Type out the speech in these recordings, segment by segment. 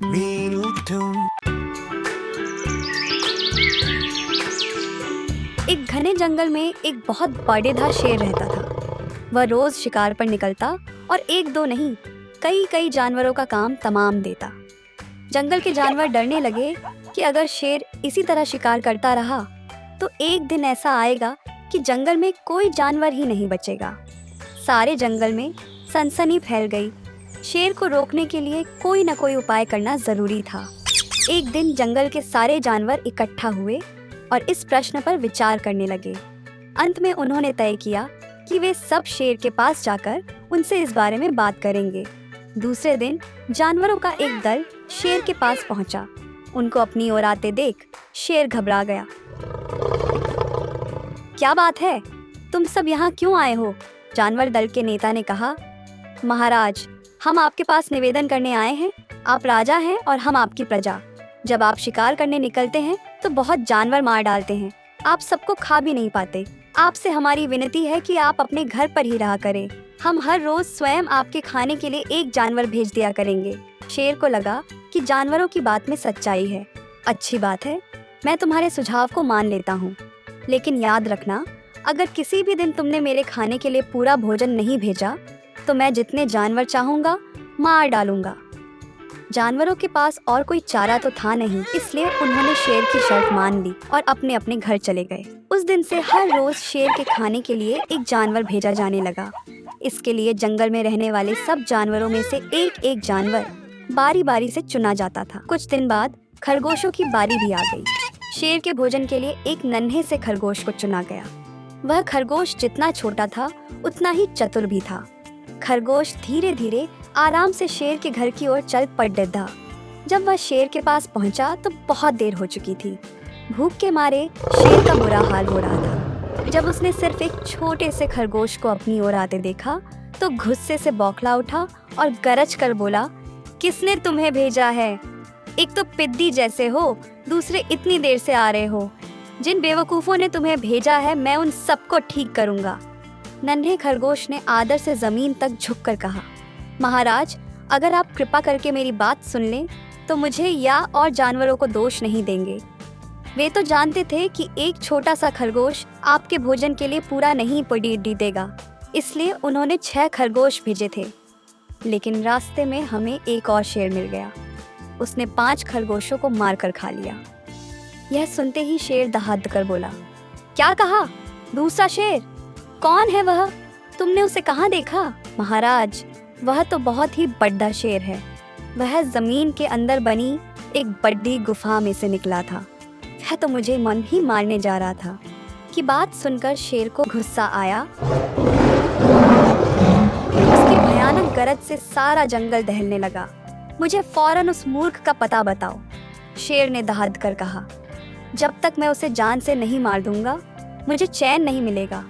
एक घने जंगल में एक बहुत बड़ेदार शेर रहता था। वह रोज शिकार पर निकलता और एक दो नहीं, कई कई जानवरों का काम तमाम देता। जंगल के जानवर डरने लगे कि अगर शेर इसी तरह शिकार करता रहा तो एक दिन ऐसा आएगा कि जंगल में कोई जानवर ही नहीं बचेगा। सारे जंगल में सनसनी फैल गई। शेर को रोकने के लिए कोई न कोई उपाय करना जरूरी था। एक दिन जंगल के सारे जानवर इकट्ठा हुए और इस प्रश्न पर विचार करने लगे। अंत में उन्होंने तय किया कि वे सब शेर के पास जाकर उनसे इस बारे में बात करेंगे। दूसरे दिन जानवरों का एक दल शेर के पास पहुंचा। उनको अपनी ओर आते देख शेर घबरा गया। क्या बात है, तुम सब यहाँ क्यों आए हो? जानवर दल के नेता ने कहा, महाराज, हम आपके पास निवेदन करने आए हैं। आप राजा हैं और हम आपकी प्रजा। जब आप शिकार करने निकलते हैं तो बहुत जानवर मार डालते हैं। आप सबको खा भी नहीं पाते। आपसे हमारी विनती है कि आप अपने घर पर ही रहा करें। हम हर रोज स्वयं आपके खाने के लिए एक जानवर भेज दिया करेंगे। शेर को लगा कि जानवरों की बात में सच्चाई है। अच्छी बात है, मैं तुम्हारे सुझाव को मान लेता हूँ, लेकिन याद रखना, अगर किसी भी दिन तुमने मेरे खाने के लिए पूरा भोजन नहीं भेजा तो मैं जितने जानवर चाहूँगा मार डालूंगा। जानवरों के पास और कोई चारा तो था नहीं, इसलिए उन्होंने शेर की शर्त मान ली और अपने अपने घर चले गए। उस दिन से हर रोज शेर के खाने के लिए एक जानवर भेजा जाने लगा। इसके लिए जंगल में रहने वाले सब जानवरों में से एक एक जानवर बारी बारी से चुना जाता था। कुछ दिन बाद खरगोशों की बारी भी आ गई। शेर के भोजन के लिए एक नन्हे से खरगोश को चुना गया। वह खरगोश जितना छोटा था उतना ही चतुर भी था। खरगोश धीरे धीरे आराम से शेर के घर की ओर चल पड़ा। जब वह शेर के पास पहुंचा तो बहुत देर हो चुकी थी। भूख के मारे शेर का बुरा हाल हो रहा था। जब उसने सिर्फ एक छोटे से खरगोश को अपनी ओर आते देखा तो गुस्से से बौखला उठा और गरज कर बोला, किसने तुम्हें भेजा है? एक तो पिद्दी जैसे हो, दूसरे इतनी देर से आ रहे हो। जिन बेवकूफों ने तुम्हें भेजा है मैं उन सबको ठीक करूंगा। नन्हे खरगोश ने आदर से जमीन तक झुककर कहा, महाराज, अगर आप कृपा करके मेरी बात सुन लें तो मुझे या और जानवरों को दोष नहीं देंगे। वे तो जानते थे कि एक छोटा सा खरगोश आपके भोजन के लिए पूरा नहीं पड़ी देगा, इसलिए उन्होंने 6 खरगोश भेजे थे। लेकिन रास्ते में हमें एक और शेर मिल गया। उसने 5 खरगोशों को मारकर खा लिया। यह सुनते ही शेर दहाड़ कर बोला, क्या कहा? दूसरा शेर? कौन है वह? तुमने उसे कहाँ देखा? महाराज, वह तो बहुत ही बड़ा शेर है। वह जमीन के अंदर बनी एक बड़ी गुफा में से निकला था। वह तो मुझे मन ही मारने जा रहा था। कि बात सुनकर शेर को गुस्सा आया। उसकी भयानक गरज से सारा जंगल दहलने लगा। मुझे फौरन उस मूर्ख का पता बताओ। शेर ने दहाड़ कर कहा, जब तक मैं उसे जान से नहीं मार दूंगा मुझे चैन नहीं मिलेगा।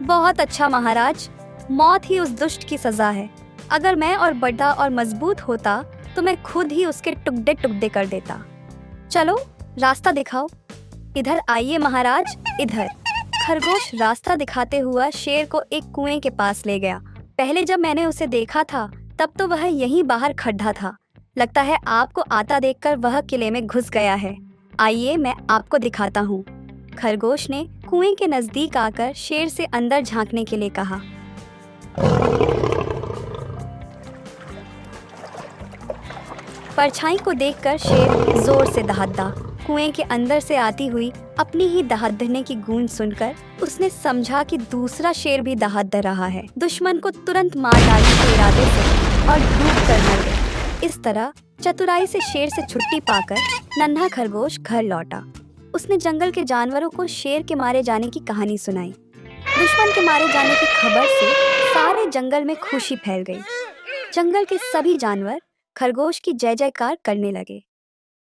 बहुत अच्छा महाराज, मौत ही उस दुष्ट की सजा है। अगर मैं और बड़ा और मजबूत होता तो मैं खुद ही उसके टुकड़े टुकड़े कर देता। चलो रास्ता दिखाओ। इधर आइए महाराज, इधर। खरगोश रास्ता दिखाते हुआ शेर को एक कुएं के पास ले गया। पहले जब मैंने उसे देखा था तब तो वह यहीं बाहर खड़ा था। लगता है आपको आता देखकर वह किले में घुस गया है। आइए मैं आपको दिखाता हूँ। खरगोश ने कुएं के नजदीक आकर शेर से अंदर झांकने के लिए कहा। परछाई को देखकर शेर जोर से दहाड़ा। कुएं के अंदर से आती हुई अपनी ही दहाड़ने की गूंज सुनकर उसने समझा कि दूसरा शेर भी दहाड़ रहा है। दुश्मन को तुरंत मार डालने के इरादे से और डूब कर मर गया। इस तरह चतुराई से शेर से छुट्टी पाकर नन्हा खरगोश घर लौटा। उसने जंगल के जानवरों को शेर के मारे जाने की कहानी सुनाई। दुश्मन के मारे जाने की खबर से सारे जंगल में खुशी फैल गई। जंगल के सभी जानवर खरगोश की जय जयकार करने लगे।